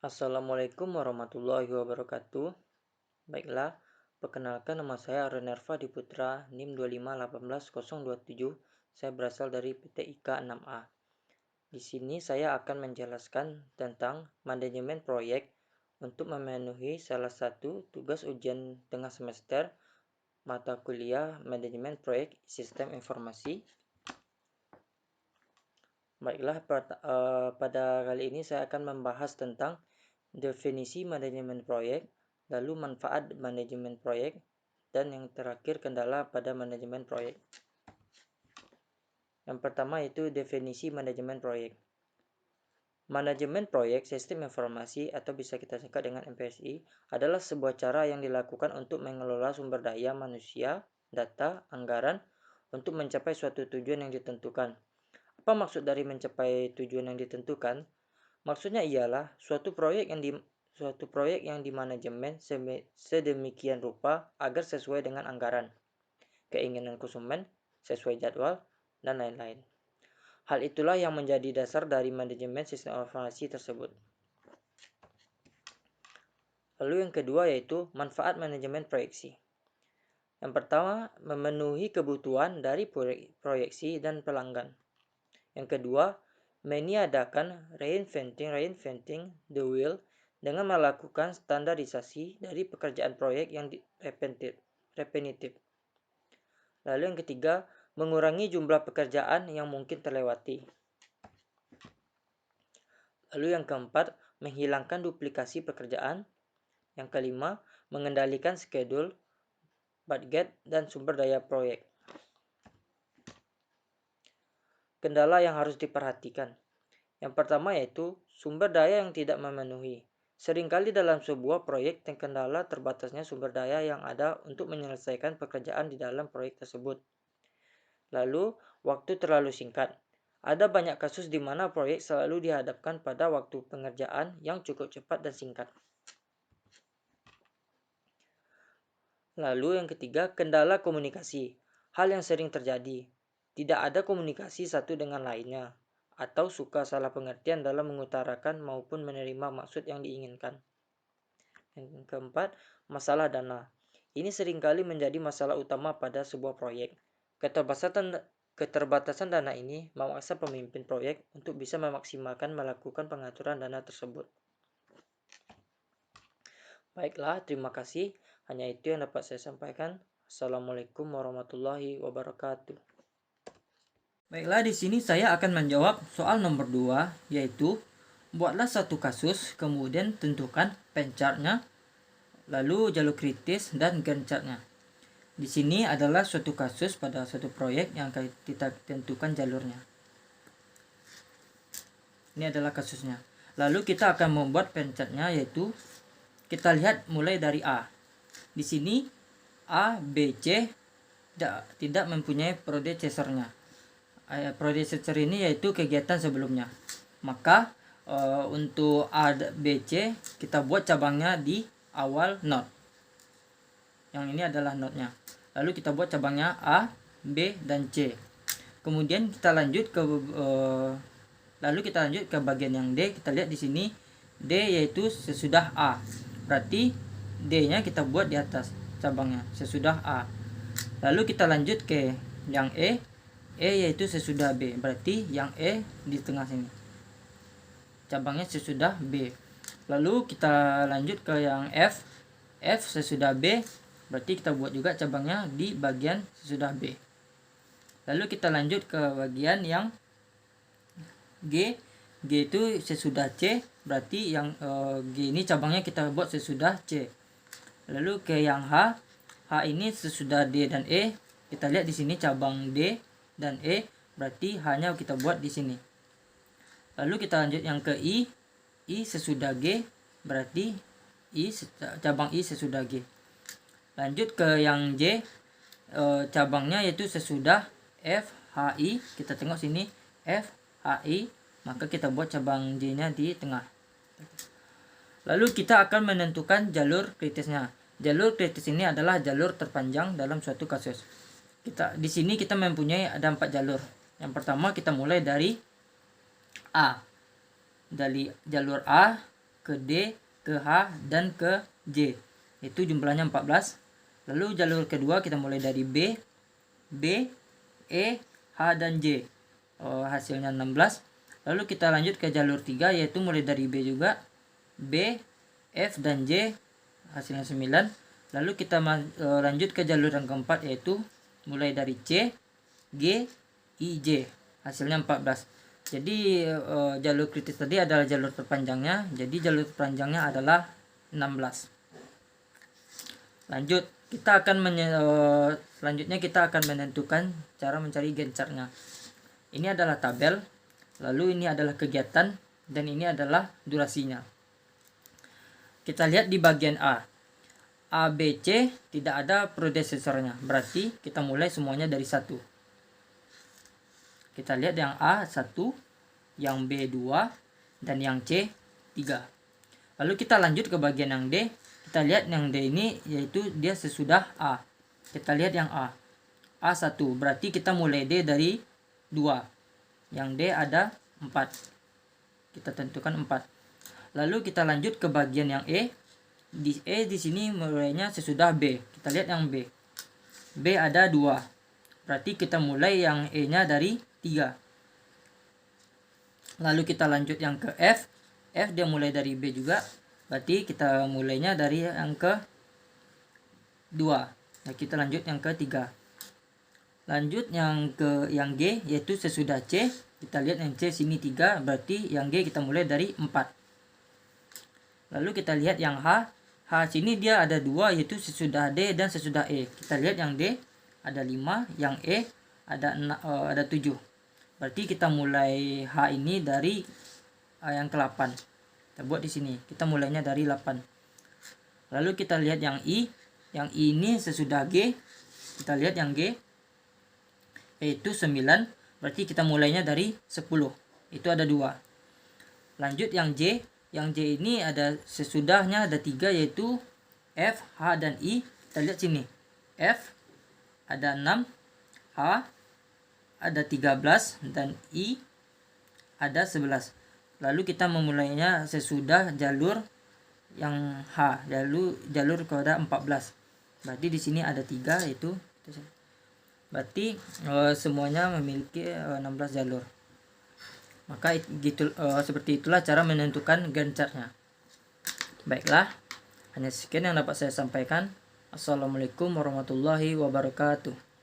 Assalamualaikum warahmatullahi wabarakatuh. Baiklah, perkenalkan nama saya Aronerva Diputra, NIM 2581027. Saya berasal dari PT IKA 6A. Di sini saya akan menjelaskan tentang manajemen proyek untuk memenuhi salah satu tugas ujian tengah semester mata kuliah manajemen proyek sistem informasi. Baiklah, pada kali ini saya akan membahas tentang definisi manajemen proyek, lalu manfaat manajemen proyek, dan yang terakhir kendala pada manajemen proyek. Yang pertama itu definisi manajemen proyek. Manajemen proyek sistem informasi atau bisa kita singkat dengan MPSI adalah sebuah cara yang dilakukan untuk mengelola sumber daya manusia, data, anggaran untuk mencapai suatu tujuan yang ditentukan. Apa maksud dari mencapai tujuan yang ditentukan? Maksudnya ialah suatu proyek yang dimanajemen sedemikian rupa agar sesuai dengan anggaran, keinginan konsumen, sesuai jadwal, dan lain-lain. Hal itulah yang menjadi dasar dari manajemen sistem informasi tersebut. Lalu yang kedua yaitu manfaat manajemen proyeksi. Yang pertama, memenuhi kebutuhan dari proyeksi dan pelanggan. Yang kedua, meniadakan reinventing the wheel dengan melakukan standarisasi dari pekerjaan proyek yang repetitif. Lalu yang ketiga, mengurangi jumlah pekerjaan yang mungkin terlewati. Lalu yang keempat, menghilangkan duplikasi pekerjaan. Yang kelima, mengendalikan schedule, budget, dan sumber daya proyek. Kendala yang harus diperhatikan. Yang pertama yaitu sumber daya yang tidak memenuhi. Seringkali dalam sebuah proyek terkendala terbatasnya sumber daya yang ada untuk menyelesaikan pekerjaan di dalam proyek tersebut. Lalu, waktu terlalu singkat. Ada banyak kasus di mana proyek selalu dihadapkan pada waktu pengerjaan yang cukup cepat dan singkat. Lalu yang ketiga, kendala komunikasi. Hal yang sering terjadi. Tidak ada komunikasi satu dengan lainnya, atau suka salah pengertian dalam mengutarakan maupun menerima maksud yang diinginkan. Yang keempat, masalah dana. Ini seringkali menjadi masalah utama pada sebuah proyek. Keterbatasan dana ini memaksa pemimpin proyek untuk bisa memaksimalkan melakukan pengaturan dana tersebut. Baiklah, terima kasih. Hanya itu yang dapat saya sampaikan. Assalamualaikum warahmatullahi wabarakatuh. Baiklah, di sini saya akan menjawab soal nomor 2, yaitu buatlah satu kasus, kemudian tentukan penchartnya, lalu jalur kritis dan Gantt chartnya. Di sini adalah suatu kasus pada suatu proyek yang kita tentukan jalurnya. Ini adalah kasusnya. Lalu kita akan membuat penchartnya, yaitu kita lihat mulai dari A. Di sini A, B, C tidak mempunyai predecessor-nya. Predecessor ini yaitu kegiatan sebelumnya. Maka untuk A, B, C kita buat cabangnya di awal node. Yang ini adalah node-nya. Lalu kita buat cabangnya A, B, dan C. Kemudian kita lanjut ke bagian yang D. Kita lihat di sini D yaitu sesudah A. Berarti D-nya kita buat di atas cabangnya sesudah A. Lalu kita lanjut ke yang E yaitu sesudah B. Berarti yang E di tengah sini. Cabangnya sesudah B. Lalu kita lanjut ke yang F sesudah B. Berarti kita buat juga cabangnya di bagian sesudah B. Lalu kita lanjut ke bagian yang G itu sesudah C, berarti yang G ini cabangnya kita buat sesudah C. Lalu ke yang H ini sesudah D dan E. Kita lihat di sini cabang D dan E, berarti hanya kita buat di sini. Lalu kita lanjut yang ke I sesudah G, berarti cabang I sesudah G. Lanjut ke yang J, cabangnya yaitu sesudah F, H, I. Kita tengok sini F, H, I, maka kita buat cabang J-nya di tengah. Lalu kita akan menentukan jalur kritisnya. Jalur kritis ini adalah jalur terpanjang dalam suatu kasus. Di sini kita mempunyai ada 4 jalur. Yang pertama kita mulai dari A. Dari jalur A ke D, ke H, dan ke J. Itu jumlahnya 14. Lalu jalur kedua kita mulai dari B, E, H, dan J. Hasilnya 16. Lalu kita lanjut ke jalur 3, yaitu mulai dari B juga, B, F, dan J, hasilnya 9. Lalu kita lanjut ke jalur yang keempat, yaitu mulai dari C, G, I, J, hasilnya 14. Jadi jalur kritis tadi adalah jalur terpanjangnya, jadi jalur terpanjangnya adalah 16. Lanjut, selanjutnya kita akan menentukan cara mencari Gantt chart-nya. Ini adalah tabel, lalu ini adalah kegiatan, dan ini adalah durasinya. Kita lihat di bagian A, B, C tidak ada predesesornya, berarti kita mulai semuanya dari 1. Kita lihat yang A 1, yang B 2, dan yang C 3. Lalu kita lanjut ke bagian yang D. Kita lihat yang D ini yaitu dia sesudah A. Kita lihat yang A 1, berarti kita mulai D dari 2. Yang D ada 4. Kita tentukan 4. Lalu kita lanjut ke bagian yang E. Di E di sini mulainya sesudah B. Kita lihat yang B. B ada 2. Berarti kita mulai yang E-nya dari 3. Lalu kita lanjut yang ke F. F dia mulai dari B juga. Berarti kita mulainya dari yang ke 2. Nah, kita lanjut yang ke 3. Lanjut yang G yaitu sesudah C. Kita lihat yang C sini 3. Berarti yang G kita mulai dari 4. Lalu kita lihat yang H. H sini dia ada 2 yaitu sesudah D dan sesudah E. Kita lihat yang D ada 5, yang E ada 7. Berarti kita mulai H ini dari yang ke-8. Kita buat di sini. Kita mulainya dari 8. Lalu kita lihat yang I. Yang I ini sesudah G. Kita lihat yang G yaitu 9. Berarti kita mulainya dari 10. Itu ada 2. Lanjut yang J. Yang J ini ada sesudahnya ada 3 yaitu F, H, dan I. Kita lihat sini. F ada 6, H ada 13, dan I ada 11. Lalu kita memulainya sesudah jalur yang H, jalur kepada 14. Berarti di sini ada 3 yaitu. Berarti semuanya memiliki 16 jalur. Maka seperti itulah cara menentukan Gantt chart-nya. Baiklah, hanya sekian yang dapat saya sampaikan. Assalamualaikum warahmatullahi wabarakatuh.